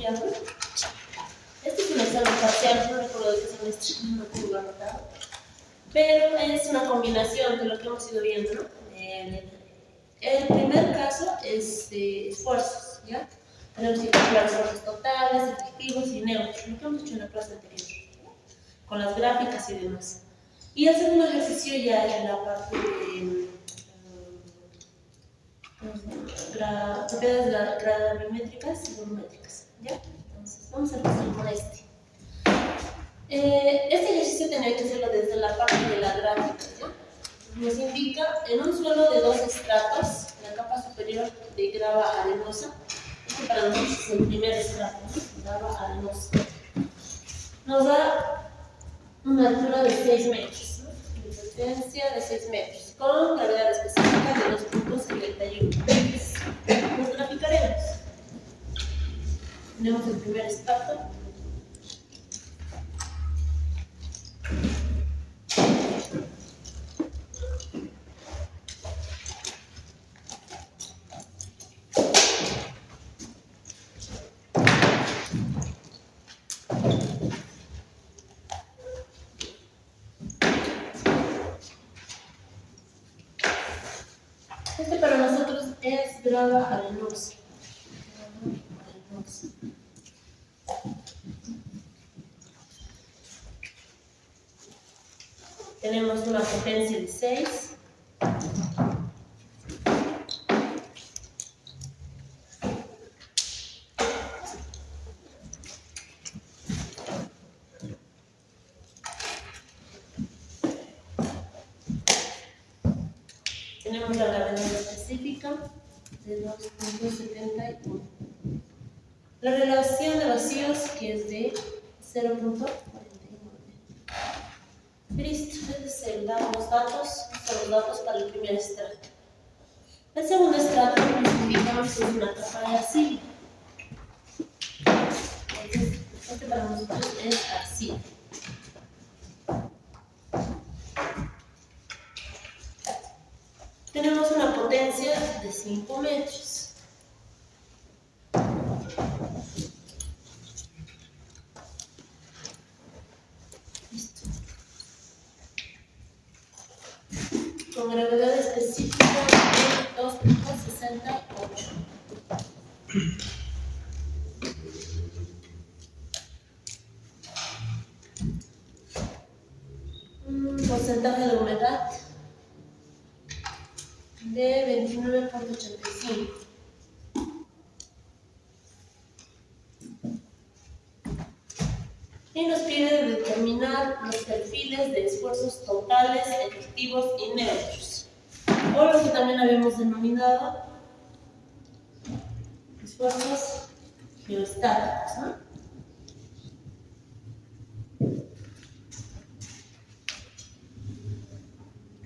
copiarlo. Este es un examen parcial, no recuerdo de qué semestre, no tengo anotado. Pero es una combinación de lo que hemos ido viendo, ¿no? El primer caso es de esfuerzos, ¿ya? Tenemos que calcular esfuerzos totales, efectivos y neutros, lo que hemos hecho en la clase anterior, ¿no? Con las gráficas y demás. Y el segundo ejercicio ya es la parte de propiedades gravimétricas y volumétricas, ¿ya? Entonces, vamos a empezar con este. Este ejercicio tenía que hacerlo desde la parte de la gráfica, ¿ya? Nos indica en un suelo de 2 estratos, en la capa superior de grava arenosa, este para nosotros es el primer estrato, ¿no? Grava arenosa. Nos da una altura de 6 metros, ¿no? Una potencia de 6 metros, con gravedad específica de 2.71. Nos graficaremos. Tenemos el primer estrato. Este para nosotros es grava arenosa. Tenemos una potencia de 6. Tenemos la gravedad específica de 2.71. La relación de vacíos, que es de 0.49. Listo, los datos, son los datos para el primer estrato. El segundo estrato nos indicamos que es una capa de arcilla. Entonces, este para nosotros es arcilla. Tenemos una potencia de 5 metros. Listo. Con gravedad específica de 2.68. Porcentaje de humedad de 29.85. Y nos pide determinar los perfiles de esfuerzos totales, efectivos y neutros, o lo que también habíamos denominado esfuerzos geostáticos, ¿no?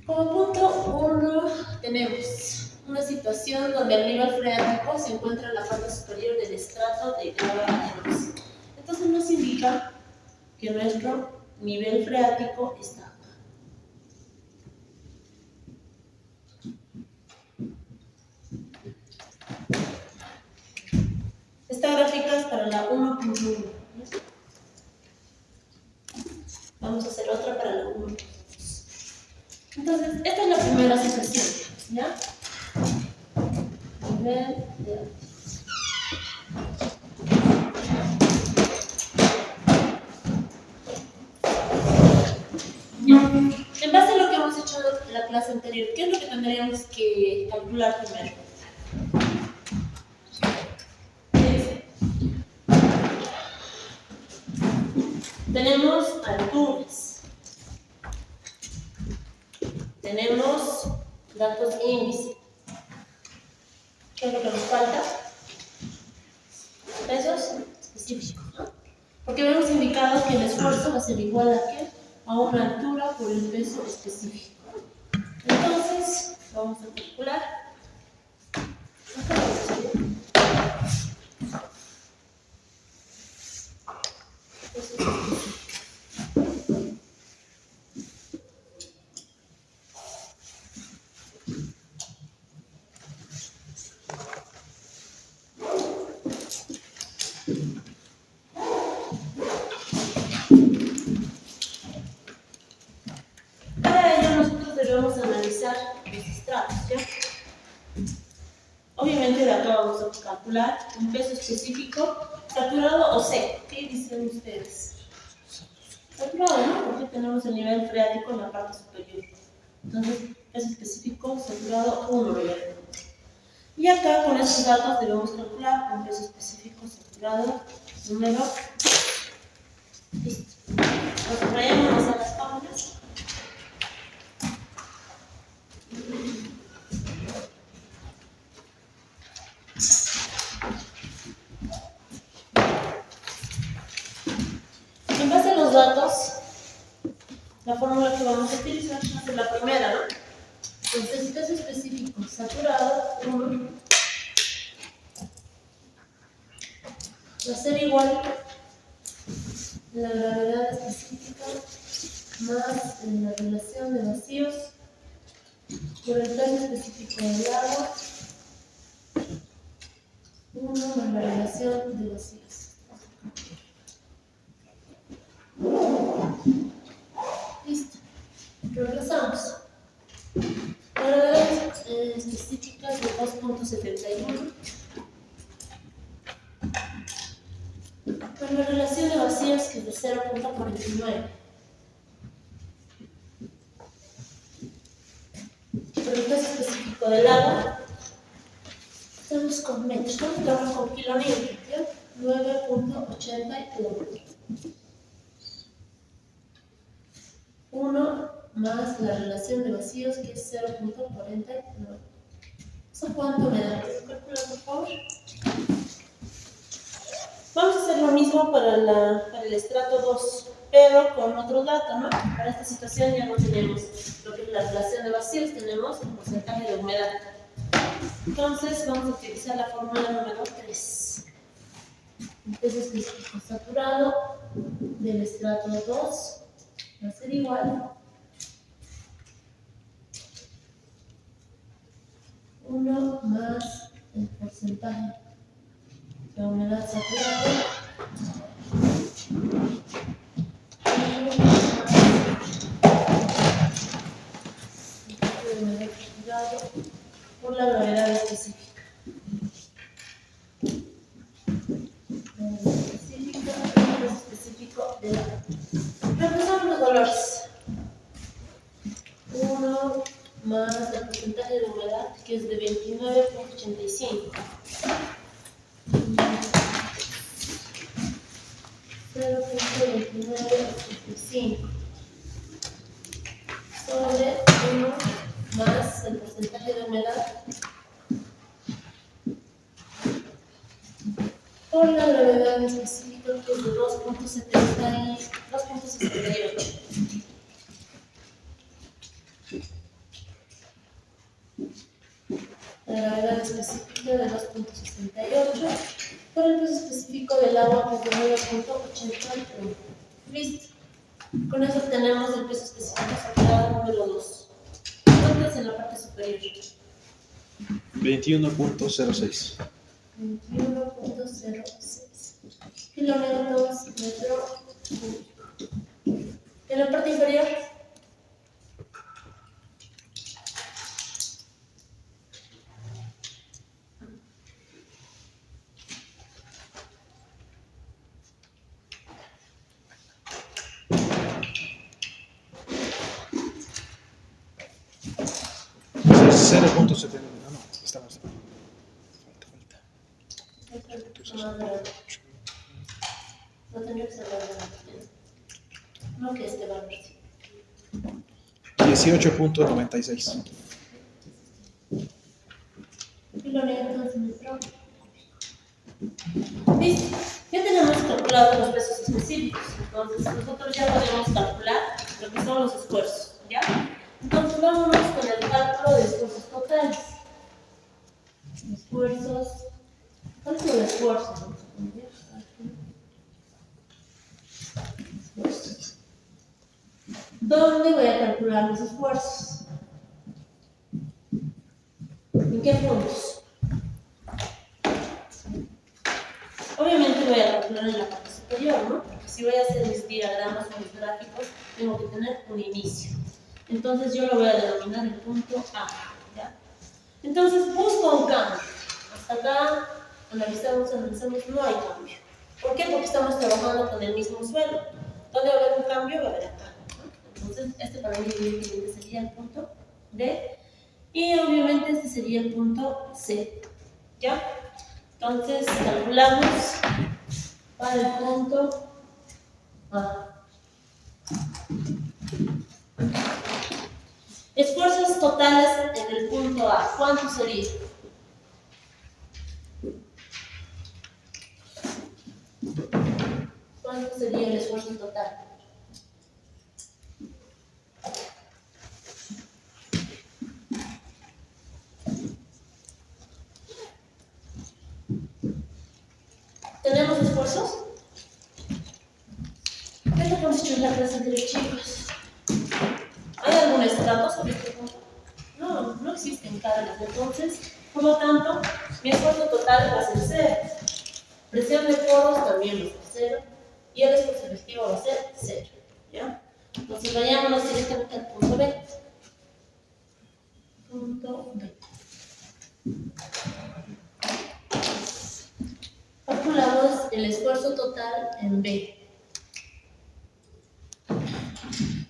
Como punto 1 tenemos una situación donde el nivel freático se encuentra en la parte superior del estrato de grava arenosa. Entonces nos indica que nuestro nivel freático está acá. Esta gráfica es para la 1.1. Vamos a hacer otra para la 1.2. Entonces, esta es la primera situación, ¿ya? Nivel de en base a lo que hemos hecho en la clase anterior, ¿qué es lo que tendríamos que calcular primero? Tenemos alturas, tenemos datos índice. ¿Qué es lo que nos falta? Pesos específicos, ¿no? Porque habíamos indicado que el esfuerzo va a ser igual a ¿qué? A una altura por el peso específico. Entonces, vamos a calcular. Obviamente de acá vamos a calcular un peso específico, saturado o seco. ¿Qué dicen ustedes? Saturado, ¿no? Porque tenemos el nivel freático en la parte superior. Entonces, peso específico, saturado, 1, ¿verdad? Y acá con estos datos debemos calcular un peso específico, saturado, número. Listo. Nos vayamos a las páginas. En base a los datos, la fórmula que vamos a utilizar es la primera, ¿no? Entonces, peso específico saturado, 1, va a ser igual a la gravedad específica más la relación de vacíos por el peso específico del agua, 1 más la relación de vacíos. Listo. Regresamos. La gravedad específica es de 2.71. Con la relación de vacíos que es de 0.49. Por el peso específico del agua, estamos con metros, ¿no? Estamos con kilonewton, 9.81. 1 más la relación de vacíos que es 0.49. ¿Eso cuánto me da? ¿Puedes calcular, por favor? Vamos a hacer lo mismo para el estrato 2, pero con otro dato, ¿no? Para esta situación ya no tenemos lo que es la relación de vacíos, tenemos el porcentaje de humedad. Entonces vamos a utilizar la fórmula número 3. Entonces, el saturado del estrato 2 va a ser igual 1 más el porcentaje de humedad saturada, 1 más el porcentaje de humedad saturado por la gravedad específica. El específico de la. Reemplazamos los valores. 1 más el porcentaje de humedad, que es de 29.85. 0.2985 sobre 1 más el porcentaje de humedad por la gravedad específica, que es de 2.68. La gravedad específica de 2.68 por el peso específico del agua, que es de 9.81. Listo. Con eso tenemos el peso específico saturado número 2. ¿Cuánto en la parte superior? 21.06. 21.06 kilómetros metro cúbico. En la parte inferior, $0.70. No, está más. Falta. no tendría que ser la verdad. No que este valor. 18.96. Kilómetros metro. Listo. Ya tenemos calculados los pesos específicos. Entonces, nosotros ya podemos calcular lo que son los esfuerzos. ¿Ya? Entonces, vámonos con el cálculo de esfuerzos totales. Esfuerzos. Cálculo de esfuerzos. Vamos a poner aquí. Esfuerzos. ¿Dónde voy a calcular los esfuerzos? ¿En qué puntos? Obviamente voy a calcular en la parte superior, ¿no? Porque si voy a hacer mis diagramas o mis gráficos, tengo que tener un inicio. Entonces yo lo voy a denominar el punto A, ¿ya? Entonces busco un cambio. Hasta acá analizamos, no hay cambio. ¿Por qué? Porque estamos trabajando con el mismo suelo. ¿Dónde va a haber un cambio? Va a haber acá, ¿no? Entonces, este para mí evidentemente sería el punto D. Y obviamente este sería el punto C. ¿Ya? Entonces, calculamos para el punto A. Esfuerzos totales en el punto A. ¿Cuánto sería? ¿Cuánto sería el esfuerzo total? ¿Tenemos esfuerzos? ¿Qué es lo que hemos hecho en la clase anterior, chicos? ¿Hay algún estrato sobre este punto? No, no existen cargas. Entonces, por lo tanto, mi esfuerzo total va a ser 0. Presión de poros también va a ser 0. Y el esfuerzo efectivo va a ser 0. ¿Ya? Entonces, vayámonos directamente al punto B. Punto B. Calculamos el esfuerzo total en B.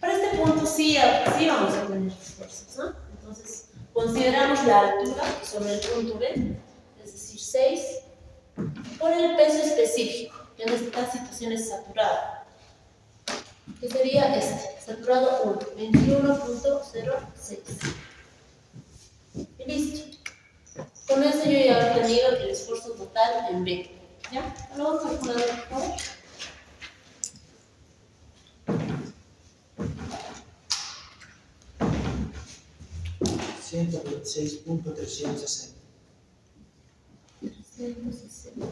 Para este punto sí vamos a tener esfuerzos, ¿no? Entonces, consideramos la altura sobre el punto B, es decir, 6, por el peso específico, que en esta situación es saturado, que sería este, saturado 1, 21.06. Y listo. Con eso yo ya he obtenido el esfuerzo total en B. ¿Ya? Luego calculador, por favor. $126.360. 360.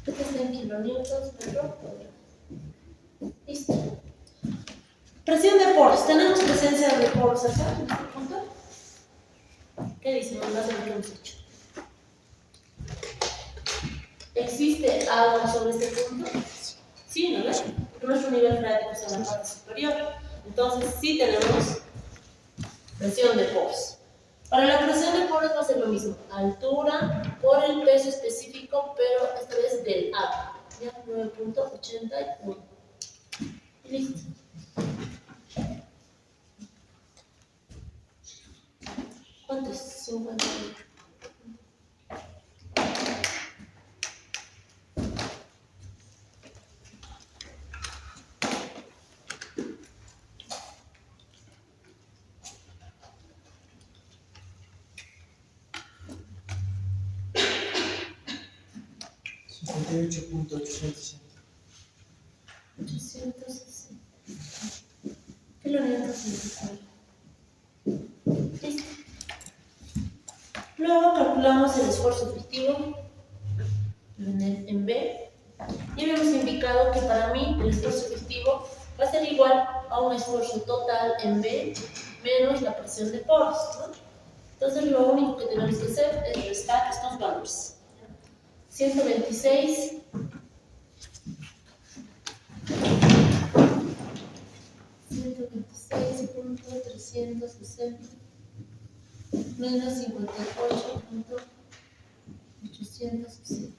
Este está en kilonewtons metro cuadrado. Listo. Presión de poros. ¿Tenemos presencia de poros acá en este punto? ¿Qué dice? Más de lo que hemos hecho. ¿Existe agua sobre este punto? Sí, ¿no ves? Porque nuestro nivel freático está en la parte superior. Entonces, sí tenemos presión de poros. Para la presión de poros va a ser lo mismo. Altura por el peso específico, pero esta vez del agua. ¿Ya? 9.81. Y listo. ¿Cuánto es? 50. $58.860. 860. Kilonewtons metro. Listo. Luego calculamos el esfuerzo efectivo en B. Y habíamos indicado que para mí el esfuerzo efectivo va a ser igual a un esfuerzo total en B menos la presión de poros, ¿no? Entonces lo único que tenemos que hacer es restar estos valores. 126 126.360 menos 58.860.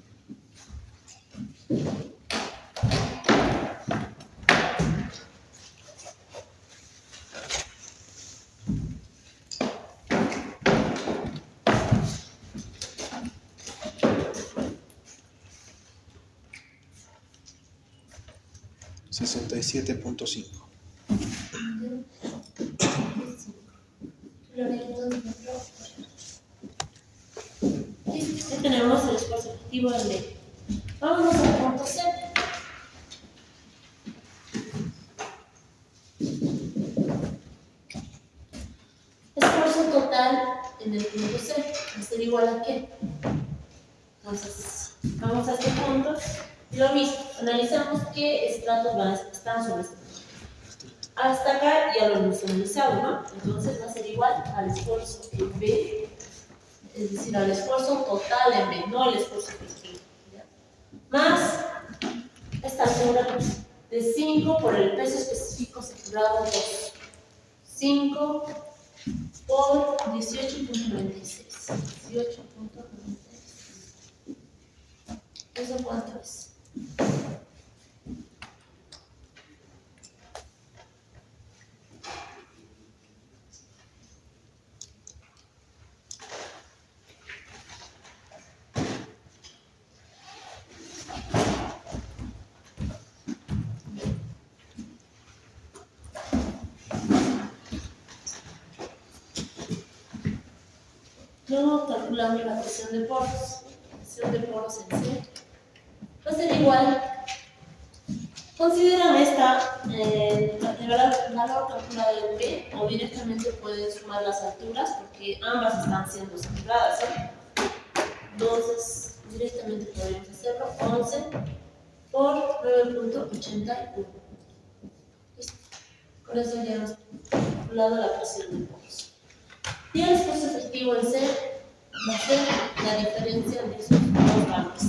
$67.5. Listo, ya tenemos el esfuerzo efectivo en B. Vamos al punto C. Esfuerzo total en el punto C va a ser igual a ¿qué? Entonces, vamos a este punto y lo mismo, analizamos qué estratos están sobre este punto. Hasta acá ya lo hemos analizado, ¿no? Entonces va a ser igual al esfuerzo en B, es decir, al esfuerzo total en B, no al esfuerzo efectivo. ¿Ya? Más esta altura de 5 por el peso específico saturado 2. 5 por 18.96. 18.96. ¿Eso cuánto es? Luego calculamos la presión de poros. La presión de poros en C va a ser igual. Consideran esta, el valor calculado en B, o directamente pueden sumar las alturas porque ambas están siendo saturadas, ¿eh? Entonces, directamente podríamos hacerlo 11 por 9.81. Listo. Con eso ya hemos calculado la presión de poros. Y el esfuerzo efectivo en C va a ser la diferencia de esos dos valores.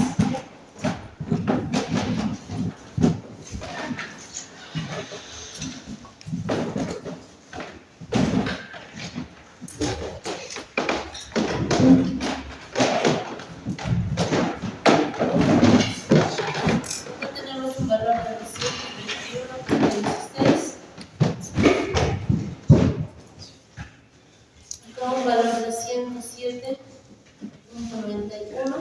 Aquí tenemos un valor de 221.16. Acá un valor de 107.91.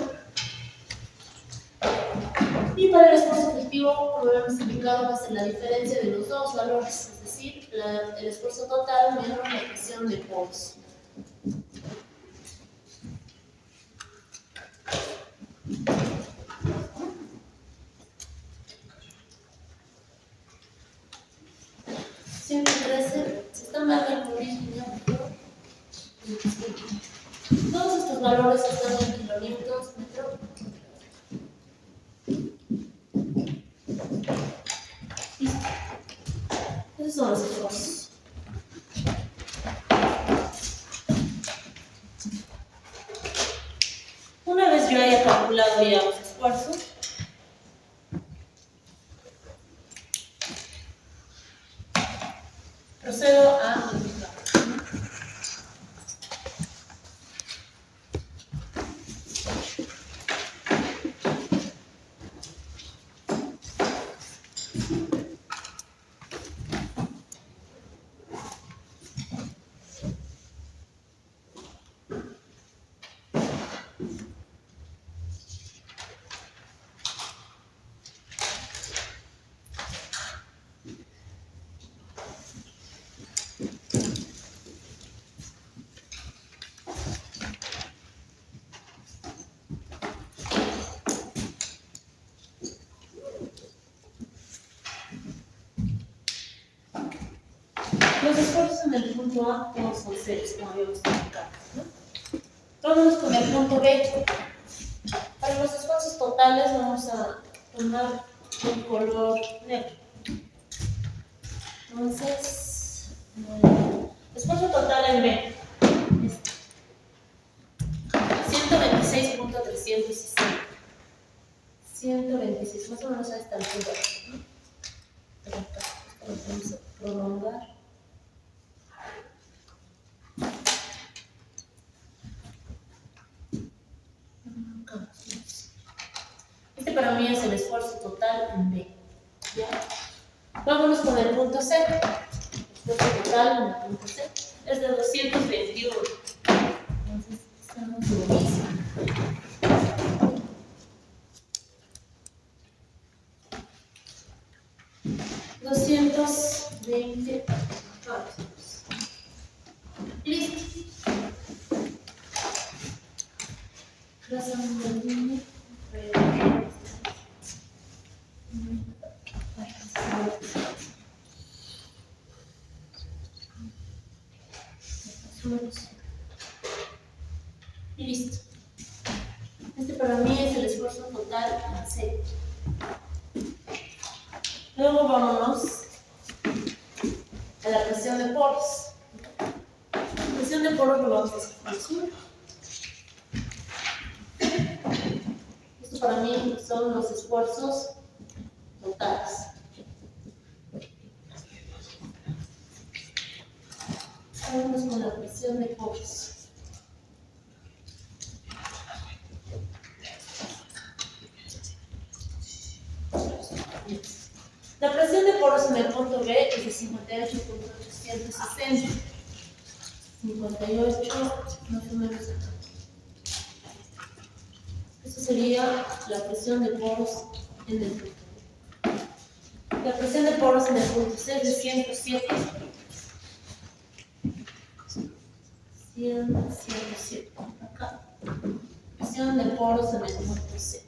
Y para el esfuerzo efectivo, como hemos indicado, va a ser la diferencia de los dos valores, es decir, el esfuerzo total menos la presión de poros. Se están dando el mismo ya, por favor. Todos estos valores están en kilonewtons metro. Listo. Esos son los esfuerzos. Una vez yo haya calculado ya los esfuerzos, procedo a multiplicar. Los esfuerzos en el punto A todos son ceros, como habíamos indicado, ¿no? Vámonos con el punto B. Para los esfuerzos totales vamos a tomar un color negro. Entonces, esfuerzo total en B es 126.360. 126, más o menos a esta altura, ¿no? Pero acá, esto lo vamos a prolongar. Este para mí es el esfuerzo total en B. ¿Ya? Vámonos con el punto C. El esfuerzo total en el punto C es de 221. Entonces, estamos en lo mismo. Listo. Trazamos la línea. Y listo. Este para mí es el esfuerzo total en C. Luego vámonos a la presión de poros. La presión de poros lo vamos a hacer por encima. Esto para mí son los esfuerzos totales. Vámonos con la presión presión de poros. La presión de poros en el punto B es de 58.860. 58, más o menos acá. Eso sería la presión de poros en el punto B. La presión de poros en el punto C es de 107. 107. Acá. Presión de poros en el punto C.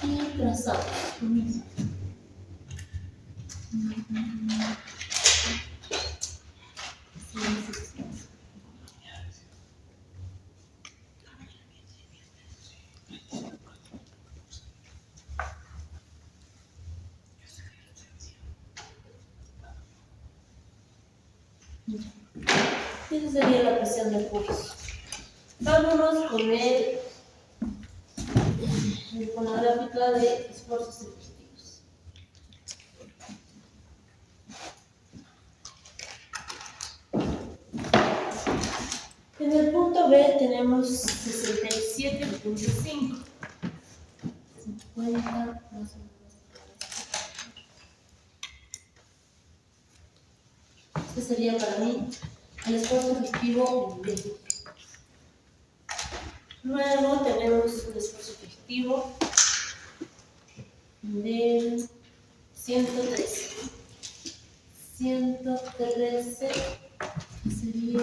Y trazamos lo mismo. Esa sería la presión de poros. Vámonos con la gráfica de esfuerzos efectivos. En el punto B tenemos 67.5. 50 más o menos. Este sería para mí el esfuerzo efectivo en B. Luego tenemos un esfuerzo efectivo de 113. 113 sería...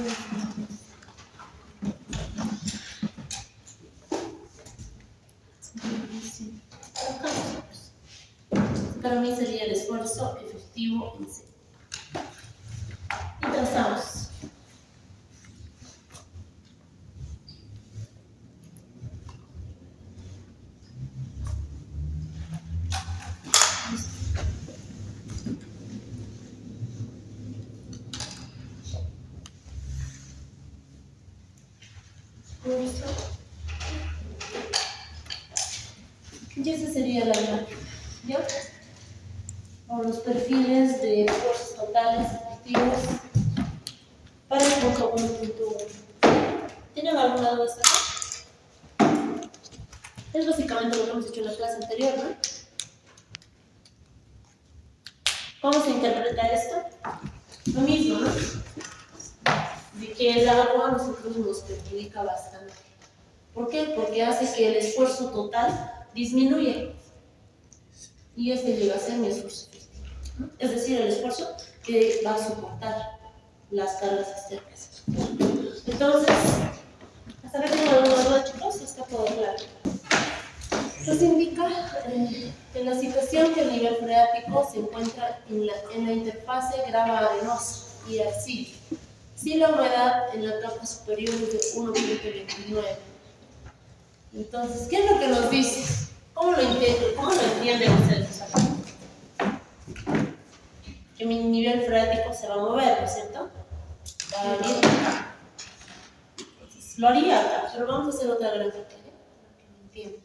Para mí sería el esfuerzo efectivo en C. Y trazamos. Y esa sería la gráfica, ¿ya? O los perfiles de esfuerzos totales efectivos para el punto 1.1. ¿Tienen alguna duda hasta acá? Es básicamente lo que hemos hecho en la clase anterior, ¿no? ¿Cómo se interpreta esto? Lo mismo, ¿no? De que el agua a nosotros nos perjudica bastante. ¿Por qué? Porque hace que el esfuerzo total disminuya. Y este llega a ser mi esfuerzo efectivo, ¿no? Es decir, el esfuerzo que va a soportar las cargas externas. Entonces, ¿hasta acá tengo alguna duda, chicos? ¿Está todo claro? Nos indica en la situación que el nivel freático se encuentra en la interfase grava-arenosa y así. Si la humedad en la capa superior es de 1.29. Entonces, ¿qué es lo que nos dice? ¿Cómo lo entienden ustedes? Que mi nivel freático se va a mover, ¿no es cierto? Va a venir acá. Entonces, lo haría acá, pero vamos a hacer otra gráfica, ¿ya? Para que lo entiendan.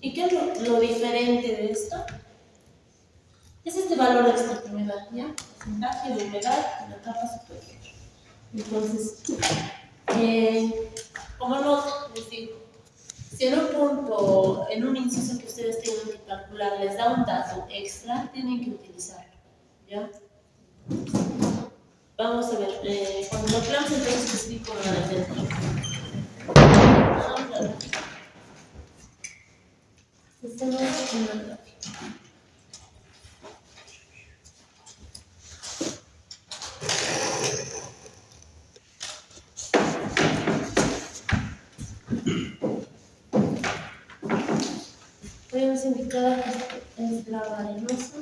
¿Y qué es lo diferente de esto? Es este valor de extra humedad, ¿ya? Porcentaje de humedad en la capa superior. Entonces, como nota, les digo, si en un punto, en un inciso que ustedes tengan que calcular, les da un dato extra, tienen que utilizarlo, ¿ya? Vamos a ver, cuando lo creamos, entonces les explico la alternativa. Vamos a ver. Estamos en la gráfica. Podemos indicar que es grava arenosa.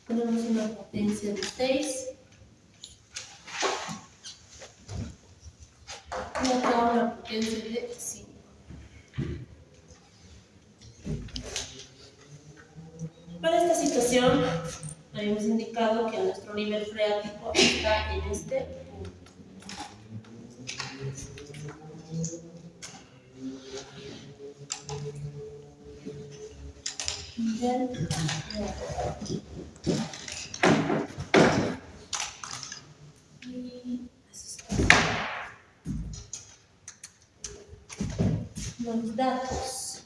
Tenemos una potencia de 6. Y acá una potencia de 5. Para esta situación, habíamos indicado que nuestro nivel freático está en este punto. nivel de y los datos.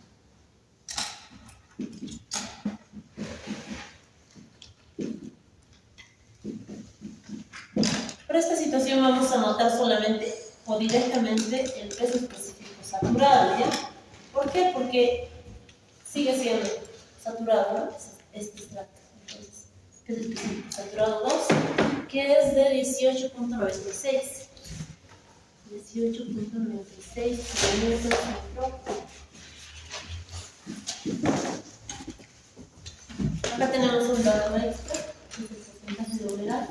Para esta situación vamos a anotar solamente o directamente el peso específico saturado, ¿ya? ¿Por qué? Porque sigue siendo saturado, ¿no? Este extracto. Entonces, peso específico saturado 2, que es de 18.96. 18.96 kilómetros metro. Acá tenemos un dato extra, que es el porcentaje de humedad,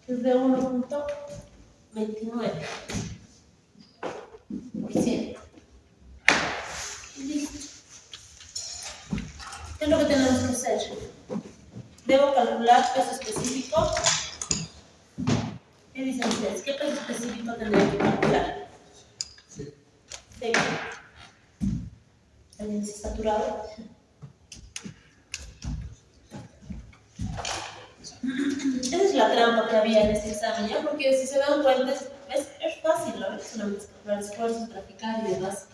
que es de 1.29%. Listo. ¿Qué es lo que tenemos que hacer? Debo calcular peso específico. ¿Qué dicen ustedes? ¿Qué peso específico tendría que calcular? Sí. ¿Alguien dice saturado? Esa es la trampa que había en este examen, ¿ya? Porque si se dan cuenta, es fácil, ¿no? Solamente calcular esfuerzos, graficar y demás.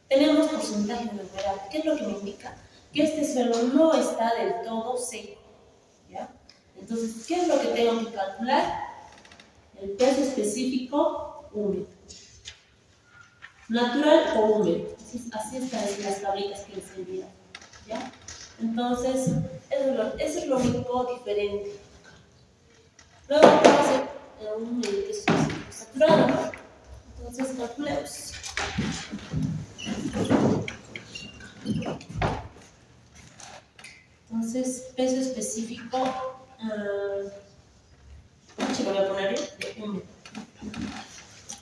Tenemos porcentaje de humedad. ¿Qué es lo que me indica? Que este suelo no está del todo seco, ¿ya? Entonces, ¿qué es lo que tengo que calcular? El peso específico húmedo. Natural o húmedo. Así están las tablitas que les he enviado, ¿ya? Entonces, eso es lo único diferente. Luego vamos a hacer un peso específico saturado, ¿no? Entonces, calculemos. Entonces, peso específico, lo voy a poner de húmedo.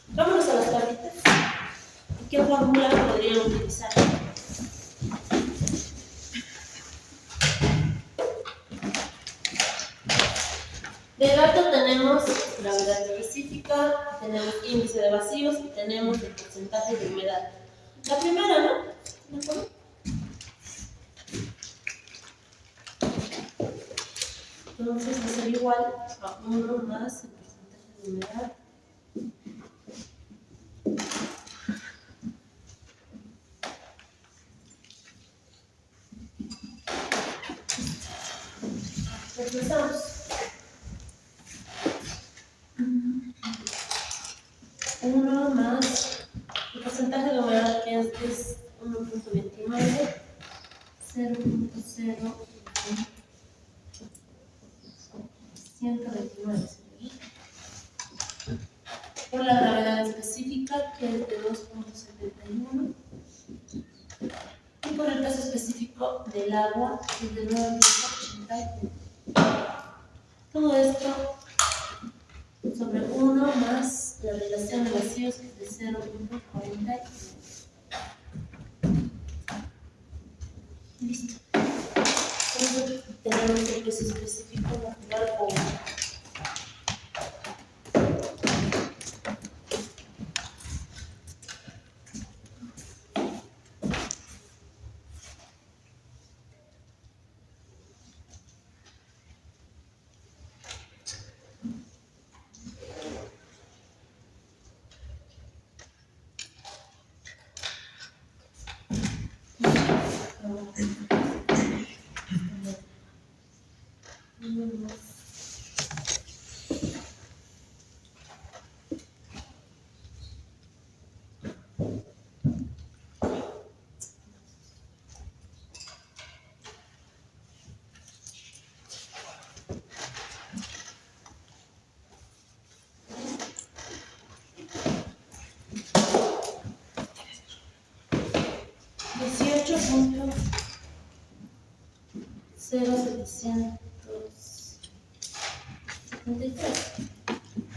Vámonos a las tablitas. ¿Qué fórmula podrían utilizar? De dato tenemos gravedad específica, tenemos índice de vacíos y tenemos el porcentaje de humedad. La primera, ¿no? ¿De acuerdo? Entonces va a ser igual a 1 más el porcentaje de humedad. Regresamos. 1 más el porcentaje de humedad que es 1.29, 0.0. 129 por la gravedad específica, que es de 2.71, y por el peso específico del agua, que es de 9.81. Todo esto sobre 1 más la relación de vacíos, que es de 0.49. Listo. Entonces tenemos el peso específico natural o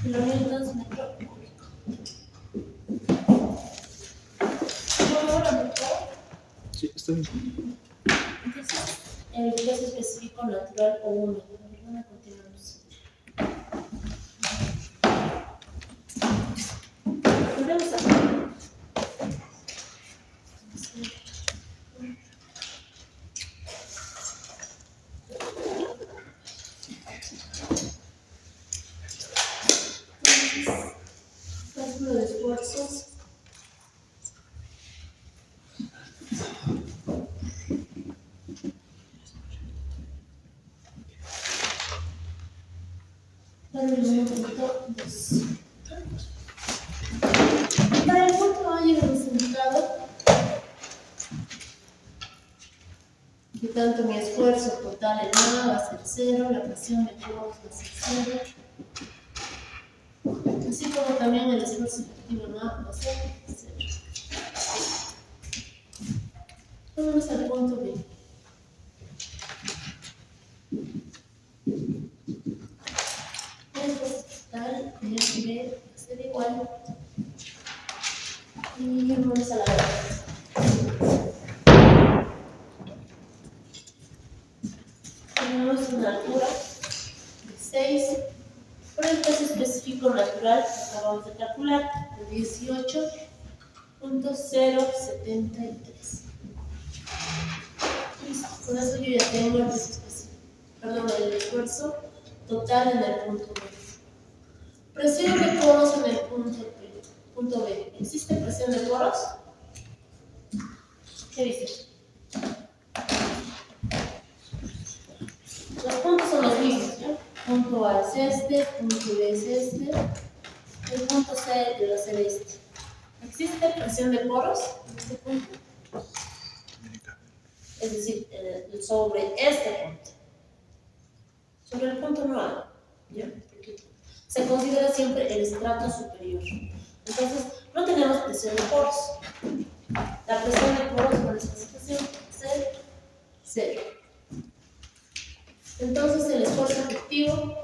kilonewtons metro cúbico. ¿Cómo ahora, doctor? Sí, está bien. Entonces, el peso específico natural o húmedo. Bueno, continuamos. Volvemos a Para el punto 2. Para el punto A llegamos indicado que tanto mi esfuerzo total en A va a ser 0, la presión de poros va a ser 0, así como también el esfuerzo efectivo en A va a ser 0. Vamos al punto B. El esfuerzo total en B va a ser igual. Y vamos a la B. Tenemos una altura de 6 por el peso específico natural que acabamos de calcular de 18.073. Listo, con eso yo ya tengo el peso específico, perdón, el esfuerzo total en el punto B. Presión de poros en el punto B. ¿Existe presión de poros? ¿Qué dice? Los puntos son los mismos, ¿no? Punto A es este, punto B es este, el punto C debe ser este. ¿Existe presión de poros en este punto? Es decir, sobre este punto. Sobre el punto no hay, ¿ya? Porque se considera siempre el estrato superior. Entonces, no tenemos presión de poros. La presión de poros con esta situación es 0. Entonces, el esfuerzo efectivo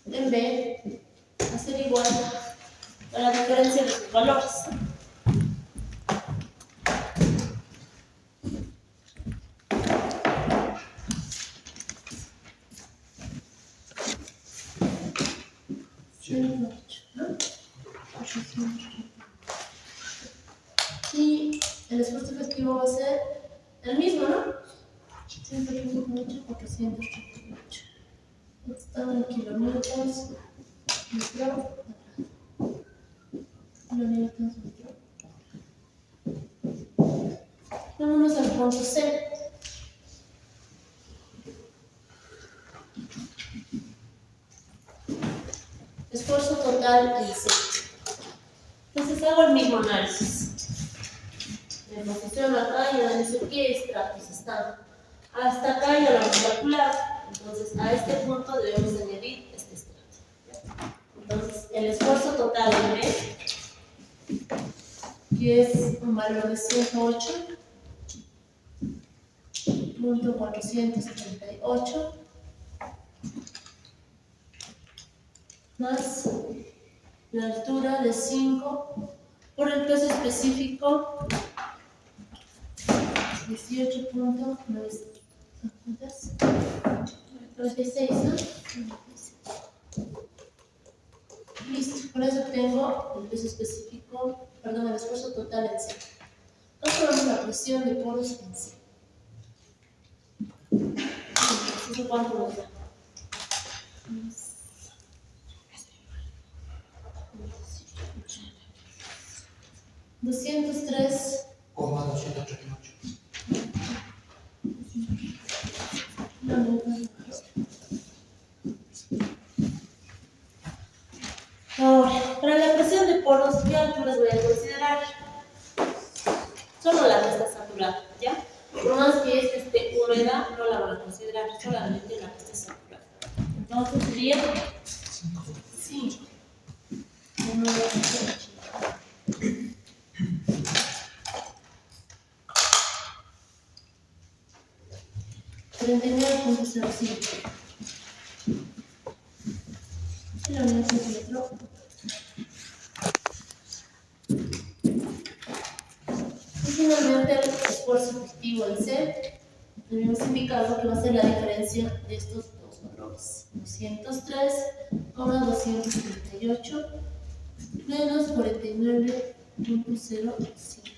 en B va a ser igual a la diferencia de sus valores. Y el esfuerzo efectivo va a ser el mismo, ¿no? 138, 438. Están en kilonewtons metro cuadrado. Kilonewtons metro. Vámonos al punto C. Esfuerzo total en C. Entonces hago el mismo análisis. Me posiciono acá y analizo qué estratos están. Hasta acá ya lo vamos a calcular. Entonces a este punto debemos añadir este estrato. Entonces el esfuerzo total en B, que es un valor de 108.478 más la altura de 5 por el peso específico 18.96, ¿no? Listo, por eso tengo el peso específico, perdón, el esfuerzo total en C. Calculamos la presión de poros en C. ¿Eso cuánto nos da? 203,238. Ahora, para la presión de poros, ¿qué alturas voy a considerar? Solo la que está saturada, ¿ya? Por más que esta esté húmeda, no la van a considerar, solamente la que está saturada. Entonces sería 5. 39.05 kilómetros metro. Y finalmente el esfuerzo efectivo en C, hemos indicado que va a ser la diferencia de estos dos valores. 203,238 menos 49.05.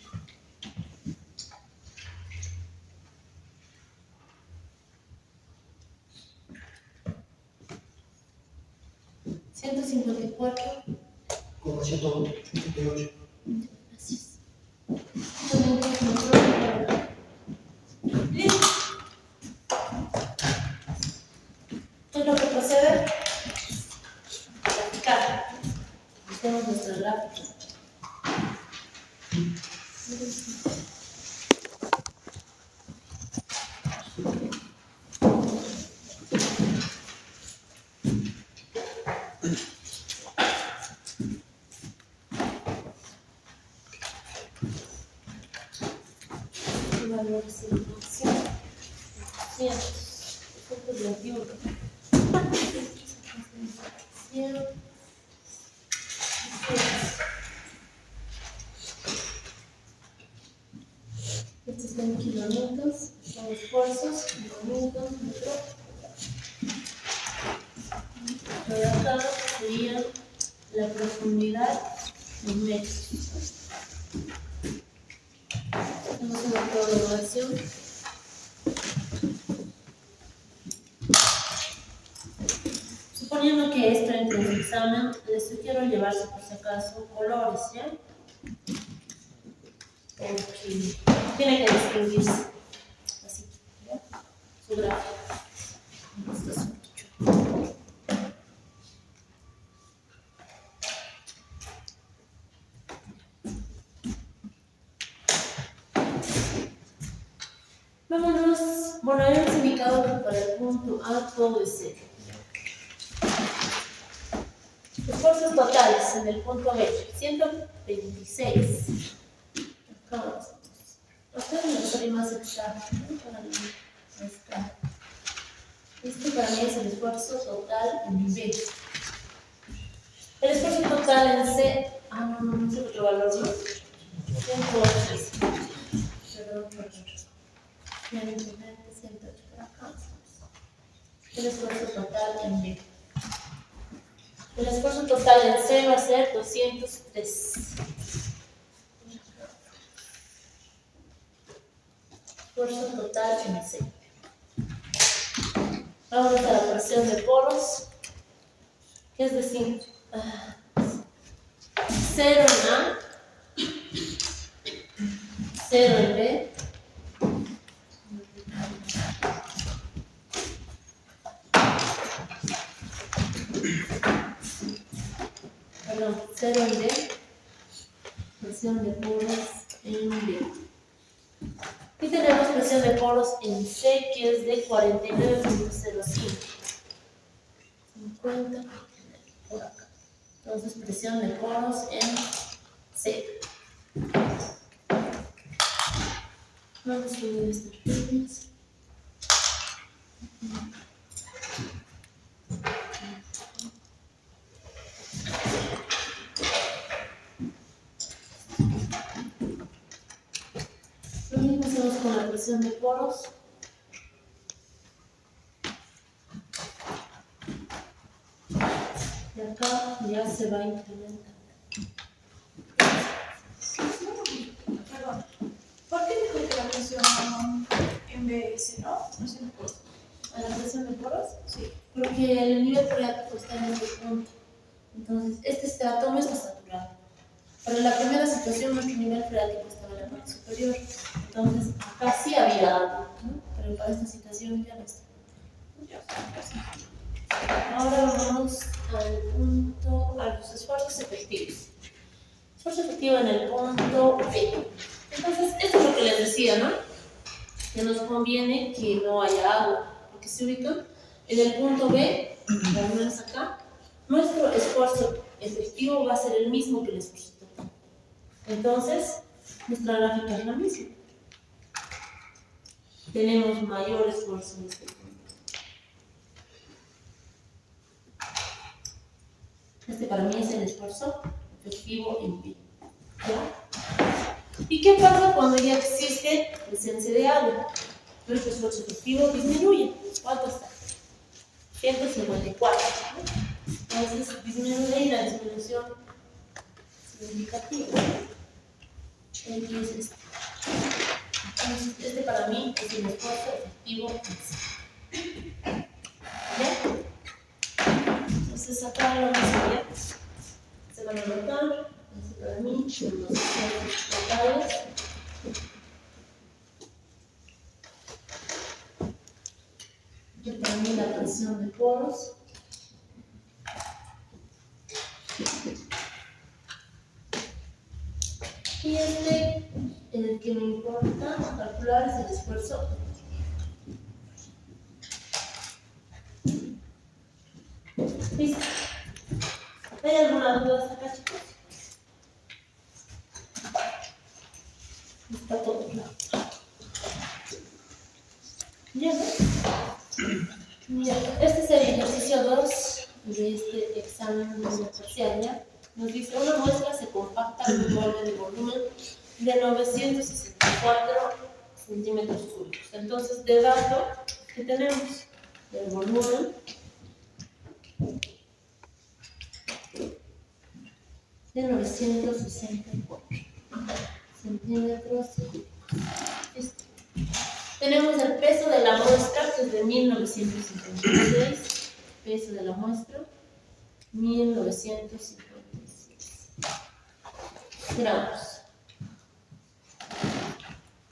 154,188. Gracias. Listo. ¿Qué es lo que procede? ahora sí, acción. 200. Puntos de 21. 100. Estos son kilómetros, son esfuerzos, kilómetros, metro. Lo de acá sería la profundidad en metros. Hacemos una programación. Suponiendo que esto entre en el examen, les sugiero llevarse por si acaso colores, ¿ya? Porque tiene que distinguirse así, ¿ya? Su gráfico. Esto es mucho. Vámonos. Bueno, habíamos indicado que para el punto A todo es 0. Esfuerzos totales en el punto B, 126. Acá me sale más exacto, ¿no? Para mí, está. Este para mí es el esfuerzo total en B. El esfuerzo total en C, no sé otro valor, ¿no? 106. Perdón. 120, 108, por acá. El esfuerzo total en B. El esfuerzo total en C va a ser 203. Esfuerzo total en C. Vamos a la presión de poros, que es decir, 0 en A, 0 en B, perdón, 0 en B, presión de poros en B. Y tenemos presión de poros en C, que es de 49.05. 50 por acá. Entonces, presión de poros en C. Vamos a subir estas líneas. Lo mismo hacemos con la presión de poros. Y acá ya se va incrementando. Perdón. ¿Por qué dijo que la presión en BS, no? No sé. ¿A la presión de poros? Sí. Porque el nivel freático está en este punto. Entonces, este estrato no está saturado. Para la primera situación, nuestro nivel freático estaba en la parte superior. Entonces, acá sí había agua, ¿no? Pero para esta situación ya no está. Ahora vamos al punto, a los esfuerzos efectivos. Esfuerzo efectivo en el punto B. Entonces, esto es lo que les decía, ¿no? Que nos conviene que no haya agua, porque se ubican en el punto B, al menos acá, nuestro esfuerzo efectivo va a ser el mismo que el esfuerzo total. Entonces, nuestra gráfica es la misma. Tenemos mayor esfuerzo en este punto. Este para mí es el esfuerzo efectivo en B. ¿Ya? ¿Y qué pasa cuando ya existe presencia de agua? Nuestro esfuerzo efectivo disminuye. ¿Cuánto está? 154. ¿No? Entonces disminuye y la disminución significativa. Aquí es este. Entonces, este para mí es el esfuerzo efectivo en sí. ¿Ya? Entonces acá lo mismo, ¿ya? Se van a anotar. Este para mí son los esfuerzos totales. Y para mí la presión de poros. Y el que me importa calcular es el esfuerzo. ¿Listo? ¿Hay alguna duda hasta acá, chicos? Está todo claro. Ya, este es el ejercicio 2 de este examen parcial, ¿ya? Nos dice, una muestra se compacta en un molde de volumen de 964 centímetros cúbicos. Entonces, de dato que tenemos del volumen de 964 centímetros cúbicos. Listo. Tenemos el peso de la muestra, que es de 1956. Peso de la muestra, 1956 gramos.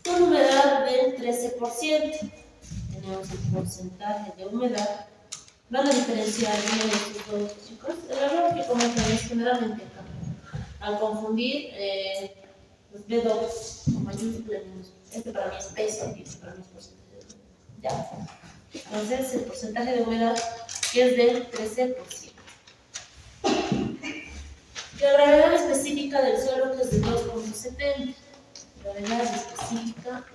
Con humedad del 13%. Tenemos el porcentaje de humedad. Van a diferenciar bien estos dos, chicos. El error que cometemos generalmente acá, al confundir los B2 con mayúscula, este para mí es peso y este para mí es porcentaje de humedad. Ya. Entonces, el porcentaje de humedad que es del 13%. La gravedad específica del suelo, que es de 2.70. Gravedad específica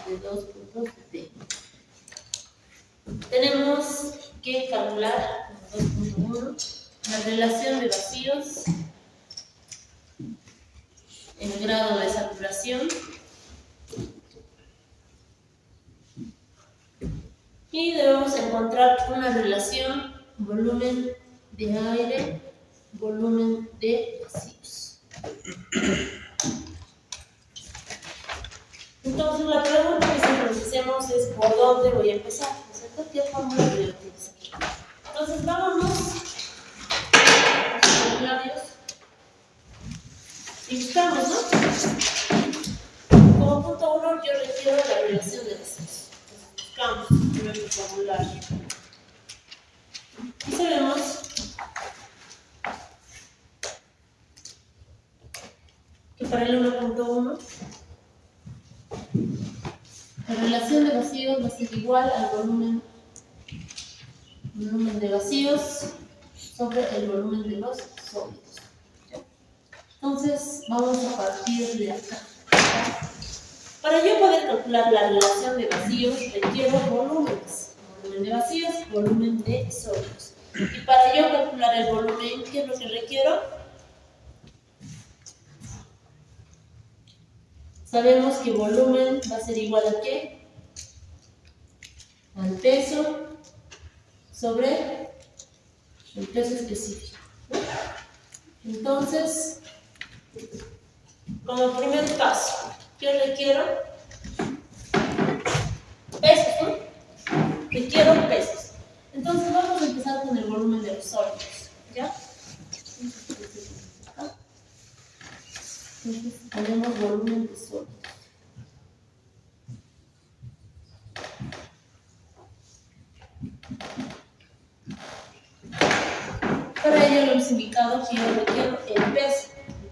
de 2.70. Tenemos que calcular 2.1 la relación de vacíos en grado de saturación y debemos encontrar una relación volumen de aire, volumen de vacíos. Entonces la pregunta que siempre nos hacemos es ¿por dónde voy a empezar? ¿No es cierto? ¿Qué fórmula voy a utilizar? Entonces vámonos a los formularios y buscamos, ¿no? Como punto 1 yo requiero la relación de vacíos. Entonces buscamos primero el formulario. Y sabemos que para el 1.1 la relación de vacíos va a ser igual al volumen de vacíos sobre el volumen de los sólidos. Entonces vamos a partir de acá. Para yo poder calcular la relación de vacíos requiero volúmenes. Volumen de vacíos, volumen de sólidos. Y para yo calcular el volumen, ¿qué es lo que requiero? Sabemos que volumen va a ser igual a ¿qué? Al peso sobre el peso específico. Entonces, como primer paso, ¿qué requiero? Pesos, ¿no? Requiero pesos. Entonces vamos a empezar con el volumen de los sólidos, ¿ya? Entonces ponemos volumen de sólidos. Para ello lo hemos indicado que yo requiero el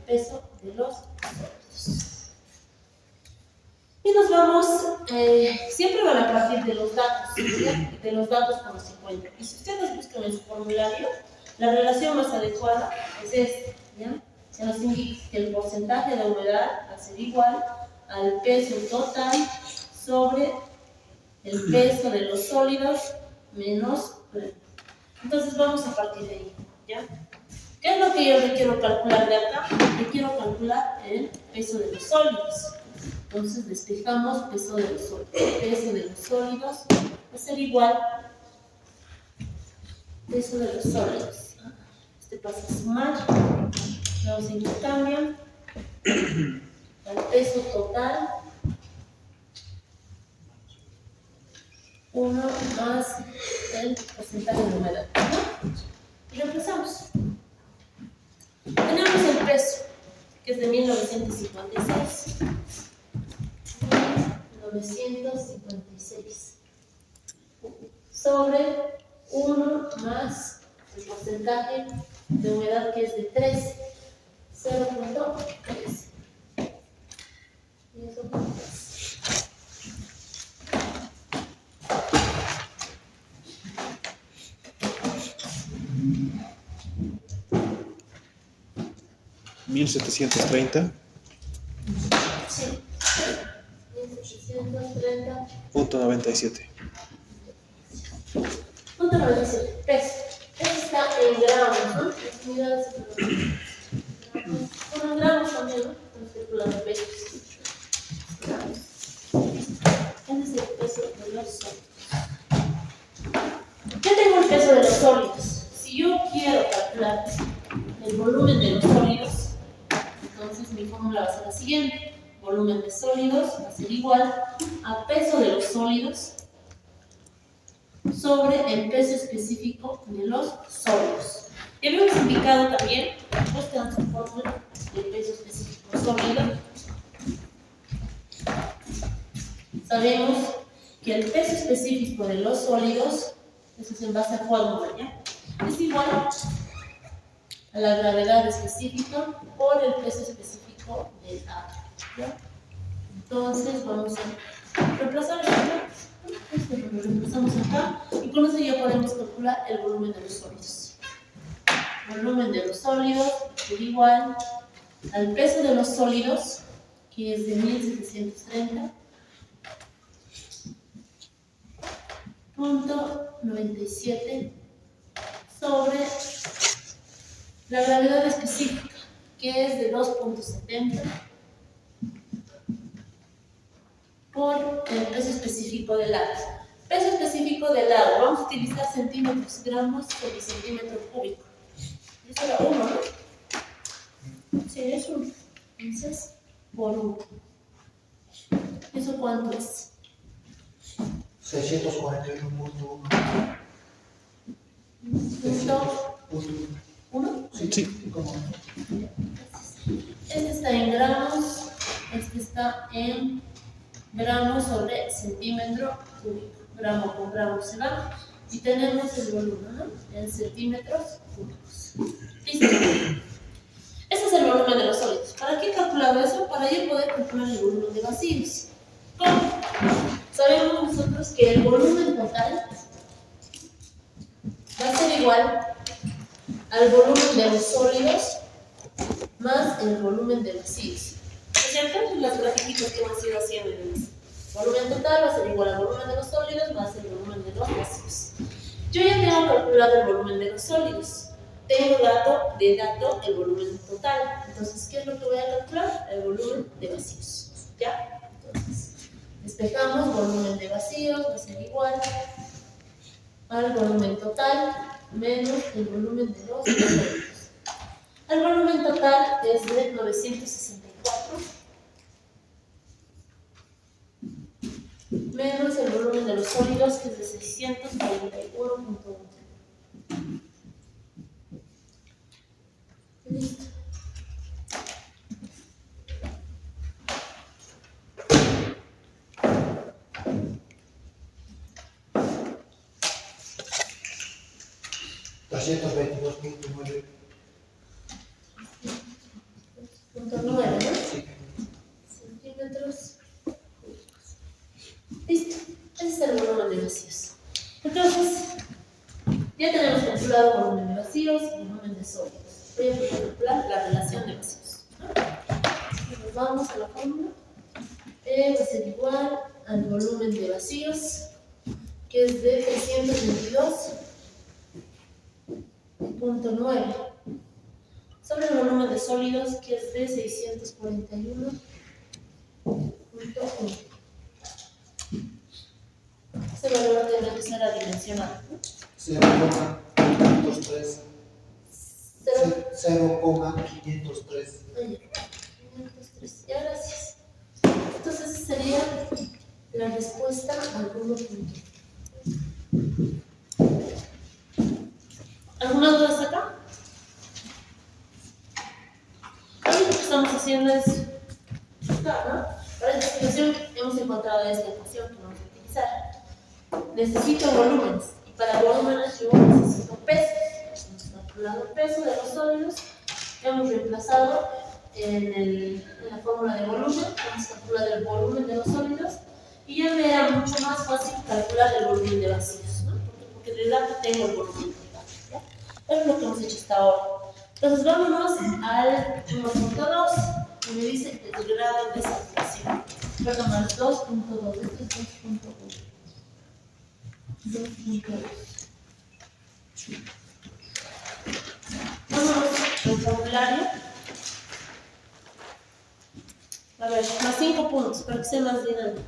peso de los sólidos. Y nos vamos, siempre van a partir de los datos, ¿sí? De los datos como se encuentran. Y si ustedes buscan en su formulario, la relación más adecuada es esta, ¿ya? Se nos indica que el porcentaje de humedad va a ser igual al peso total sobre el peso de los sólidos menos. Entonces vamos a partir de ahí, ¿ya? ¿Qué es lo que yo le quiero calcular de acá? Le quiero calcular el peso de los sólidos. Entonces despejamos peso de los sólidos. El peso de los sólidos va a ser igual peso de los sólidos. Este pasa a sumar. Vamos a intercambiar el peso total 1 más el porcentaje de humedad. Y reemplazamos. Tenemos el peso, que es de 1956. 1956 sobre 1 más el porcentaje de humedad, que es de 3, 0.3. Y eso es 1730. Sí. 1730.97. Punto 97. Peso. Esto está en gramos, ¿no? Las unidades de gramos. Bueno, en gramos también, ¿no? Estamos calculando pesos. Gramos. Este es el peso de los sólidos. Ya tengo el peso de los sólidos. Si yo quiero calcular el volumen de los sólidos, entonces mi fórmula va a ser la siguiente. Volumen de sólidos va a ser igual a peso de los sólidos sobre el peso específico de los sólidos. Ya habíamos indicado también, buscando su fórmula de peso específico sólido. Sabemos que el peso específico de los sólidos, eso es en base a fórmula, ¿ya? Es igual a la gravedad específica por el peso específico del átomo, ¿ya? Entonces vamos a reemplazar esto, lo reemplazamos acá y con eso ya podemos calcular el volumen de los sólidos. Volumen de los sólidos es igual al peso de los sólidos, que es de 1730.97 sobre la gravedad específica, que es de 2.70 por el peso específico del agua. Peso específico del agua, vamos a utilizar centímetros, gramos sobre centímetro cúbico. Eso era 1, ¿no? Sí, es 1. Entonces, por 1. ¿Eso cuánto es? 641.1. Punto 1. Sí. ¿Cómo? Este está en gramos, este está en gramos sobre centímetro cúbico. Gramo con gramo se va. Y tenemos el volumen, ¿no? En centímetros cúbicos. Listo. Este es el volumen de los sólidos. ¿Para qué he calculado eso? Para yo poder calcular el volumen de vacíos. ¿Cómo? Sabemos nosotros que el volumen total va a ser igual al volumen de los sólidos más el volumen de vacíos. ¿Es cierto? Las grafiquitas que hemos ido haciendo en el volumen total va a ser igual al volumen de los sólidos más el volumen de los vacíos. Yo ya tengo calculado el volumen de los sólidos. Tengo dato el volumen total. Entonces, ¿qué es lo que voy a calcular? El volumen de vacíos. ¿Ya? Entonces, despejamos volumen de vacíos, va a ser igual al volumen total menos el volumen de los sólidos. El volumen total es de 964 menos el volumen de los sólidos, que es de 641.1. Listo. $322.9. Punto 9, ¿no? Sí. Centímetros cúbicos. Listo. Ese es el volumen de vacíos. Entonces, ya tenemos calculado el volumen de vacíos y el volumen de sólidos. Voy a calcular la relación de vacíos, ¿no? Nos vamos a la fórmula. Va a ser igual al volumen de vacíos, que es de 322.9 sobre el volumen de sólidos, que es de 641.1. Ese valor debe que ser adimensionado, ¿no? 0,503. 0,503. 503. Ya, gracias. Entonces, esa sería la respuesta al 1.1. ¿Alguna duda hasta acá? Lo que estamos haciendo es, claro, ¿no? Para esta situación hemos encontrado esta ecuación que vamos a utilizar. Necesito volúmenes, y para volúmenes yo necesito pesos. Hemos calculado el peso de los sólidos, hemos reemplazado en la fórmula de volumen, hemos calculado el volumen de los sólidos, y ya me era mucho más fácil calcular el volumen de vacíos, ¿no? Porque en realidad tengo el volumen total, ¿ya? Eso es lo que hemos hecho hasta ahora. Entonces vámonos al 1.2, que me dice el grado de saturación. Perdón, al 2.2, este es 2.1. 2.2. Vamos al formulario. A ver, más 5 puntos para que sea más dinámico.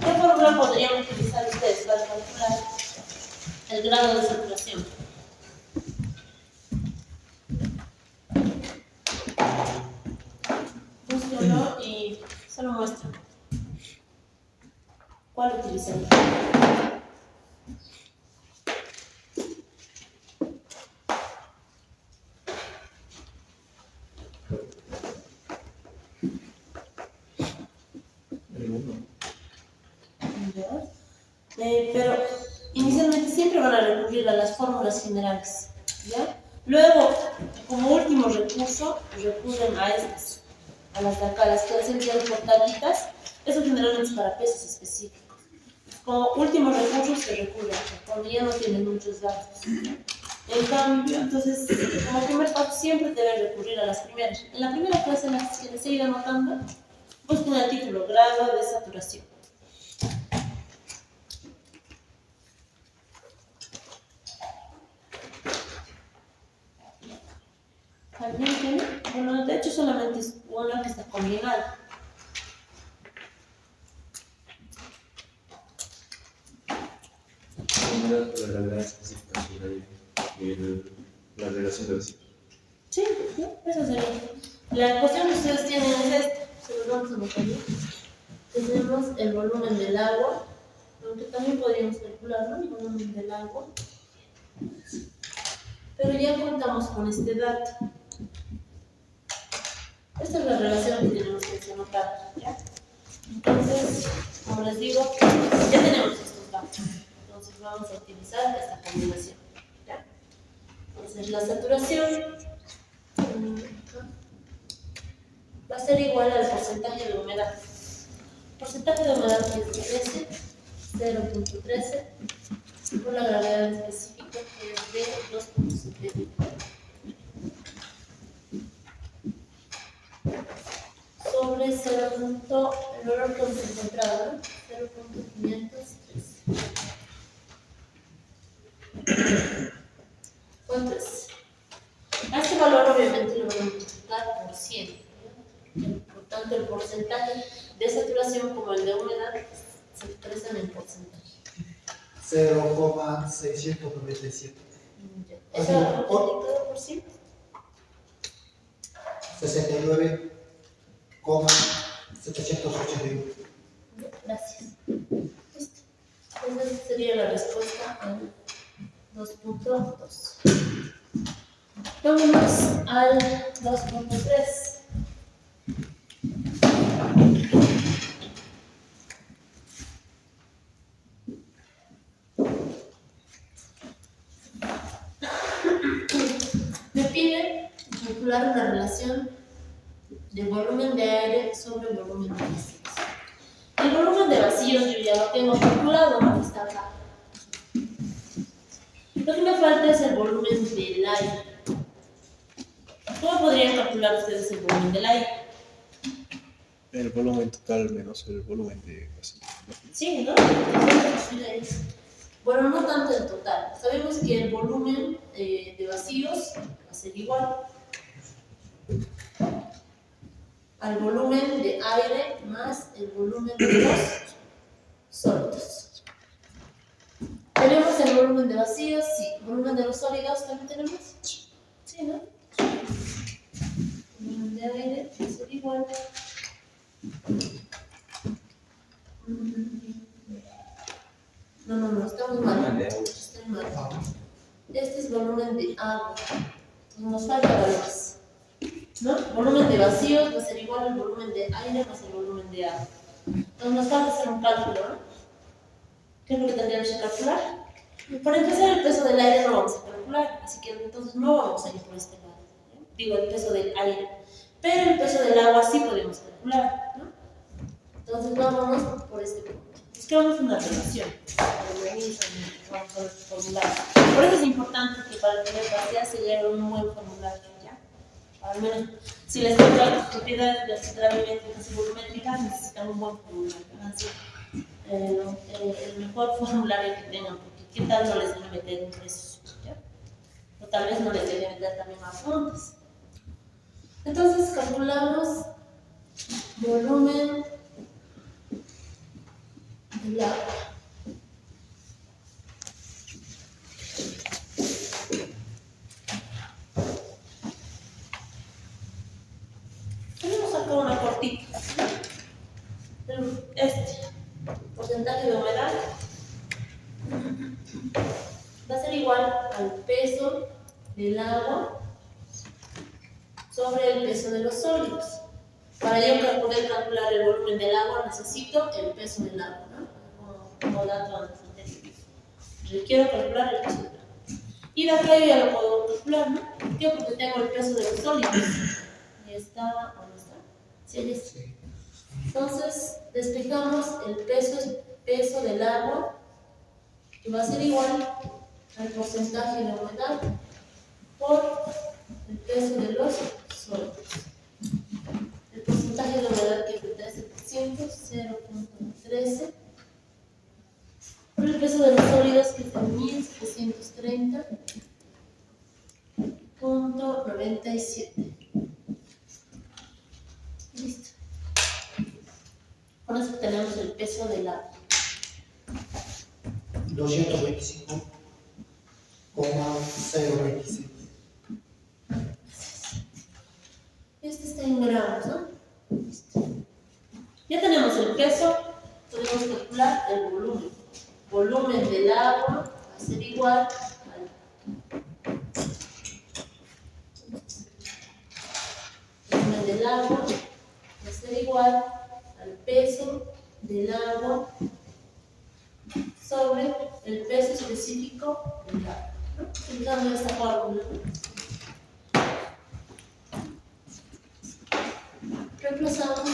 ¿Qué fórmula podrían utilizar ustedes para calcular el grado de saturación? Búsquenlo y se lo muestran. ¿Cuál utilizan? El 1. Pero inicialmente siempre van a recurrir a las fórmulas generales, ¿ya? Luego, como último recurso, recurren a estas, a las de acá, las que hacen por tablitas. Eso generalmente es para pesos específicos. Como último recurso se recurre a cuando ya no tienen muchos datos. En cambio, entonces, como primer paso siempre deben recurrir a las primeras. En la primera clase en la que les he ido anotando, busquen el título, grado de saturación. ¿Alguien tiene? Bueno, de hecho solamente es una que está combinada. La gravedad específica sobre la relación de vacíos. Sí, sí, eso sería. La ecuación que ustedes tienen es esta. Se los vamos a anotar. Tenemos el volumen del agua, aunque también podríamos calcularlo, el volumen del agua. Pero ya contamos con este dato. Esta es la relación que tenemos que anotar, ¿ya? Entonces, como les digo, ya tenemos estos datos. Entonces vamos a utilizar esta combinación, ¿ya? Entonces la saturación va a ser igual al porcentaje de humedad. El porcentaje de humedad que es 0.13 por la gravedad específica que es de 2.7 sobre 0. El valor que hemos encontrado, ¿no? 0.503. ¿Cuánto es? A este valor obviamente lo vamos a multiplicar por 100. Por tanto, el porcentaje de saturación como el de humedad se expresan en porcentaje. 0,697. ¿Eso lo multiplicado por 100? 69,781. Gracias. Listo. Esa sería la respuesta al 2.2. Vámonos al 2.3. Me pide calcular una relación de volumen de aire sobre el volumen de vacíos. El volumen de vacíos yo ya lo tengo calculado, ¿no? Está acá. Lo que me falta es el volumen del aire. ¿Cómo podrían calcular ustedes el volumen del aire? El volumen total menos el volumen de vacíos. Sí, ¿no? Bueno, no tanto el total. Sabemos que el volumen de vacíos va a ser igual al volumen de aire más el volumen de los sólidos. ¿Tenemos el volumen de vacíos? Sí. ¿Volumen de los sólidos también tenemos? Sí, ¿no? El volumen de aire va a ser igual. No, estamos mal. Estoy mal. Este es volumen de agua. Nos falta valores, ¿no? Volumen de vacíos va a ser igual al volumen de aire más el volumen de agua. Entonces nos falta hacer un cálculo, ¿no? ¿Qué es lo que tendríamos que calcular? Para empezar, el peso del aire no vamos a calcular, así que entonces no vamos a ir por este lado, ¿no? Digo, el peso del aire. Pero el peso del agua sí podemos calcular, ¿no? Entonces vámonos por este punto. Buscamos una relación. Vamos a formular. Por eso es importante que para el primer parcial se lleve un buen formulario, ¿ya? Al menos, si les toca las propiedades de las gravimétricas y volumétricas, necesitan un buen formulario. Así, el mejor formulario que tengan, porque qué tal no les debe meter un precio, ¿ya? O tal vez no les debe meter también más montes. Entonces calculamos volumen del agua. Tenemos acá una cortita. Este porcentaje de humedad va a ser igual al peso del agua sobre el peso de los sólidos. Para yo poder calcular el volumen del agua necesito el peso del agua, ¿no? Como dato anterior. Requiero calcular el peso del agua. Y de acá yo ya lo puedo calcular, ¿no? ¿Por qué? Porque tengo el peso de los sólidos. Y está, ¿dónde está? Sí, ahí está. Sí. Entonces, despejamos el peso del agua, que va a ser igual al porcentaje de humedad por el peso de los sólidos. El porcentaje de humedad que es de 13%, 0.13, por el peso de los sólidos que es de 1730.97. Listo. Con eso tenemos el peso del agua. 225,026. Este está en gramos, ¿no? Listo. Ya tenemos el peso, podemos calcular el volumen. Volumen del agua va a ser igual al volumen del agua va a ser igual al peso del agua sobre el peso específico del agua, ¿no? Utilizando esta fórmula, ¿no? Reemplazamos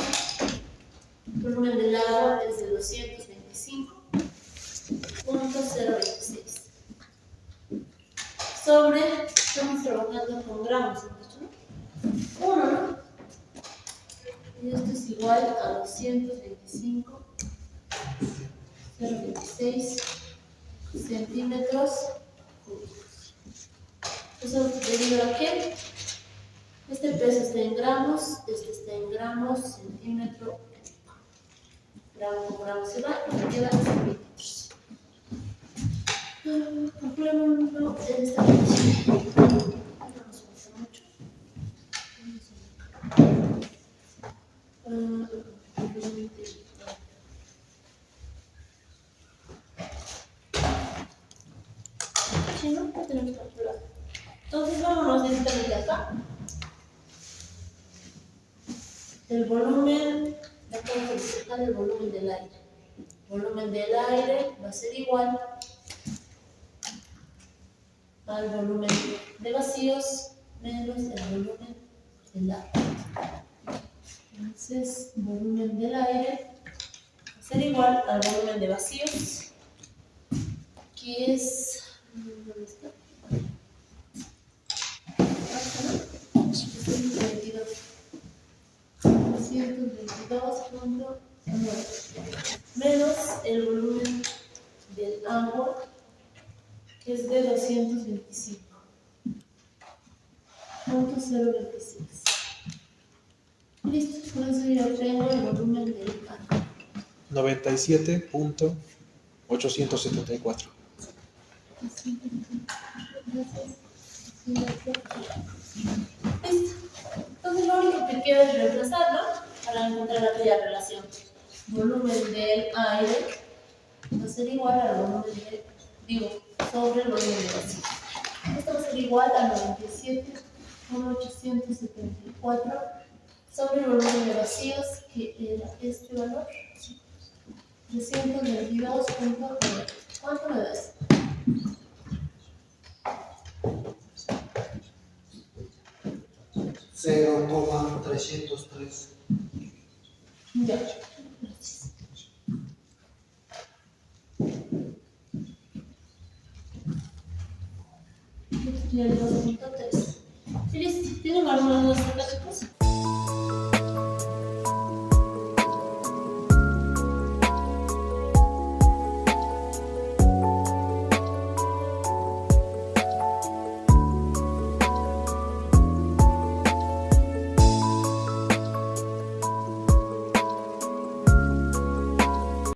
el volumen del agua desde 225.026 sobre, estamos trabajando con gramos, ¿no? 1, ¿no? Y esto es igual a 225.026 centímetros cúbicos. Eso debido a que este peso está en gramos, este está en gramos, centímetro cúbico. Gramo con gramo se va y me queda centímetros. Calculémoslo en esta función. No nos gusta mucho. Si no, no tenemos que calcular. Entonces vámonos directamente acá. El volumen, acá vamos a buscar el volumen del aire. El volumen del aire va a ser igual al volumen de vacíos menos el volumen del agua. Entonces, volumen del aire va a ser igual al volumen de vacíos, que es, ¿dónde está? Acá, ¿no? 222.9 menos el volumen del agua, que es de 225.026. Listo, con eso ya tengo el volumen del agua. 97.874. Gracias. Listo. Entonces lo único que queda es reemplazarlo para encontrar aquella relación. Volumen del aire va a ser igual al volumen de, sobre el volumen de vacío. Esto va a ser igual a 97.874 sobre el volumen de vacíos, que era este valor, 322.9. ¿Cuánto me das? $0,303. Ya, gracias. Y el 2.3. Y listo, ¿tienen alguna duda?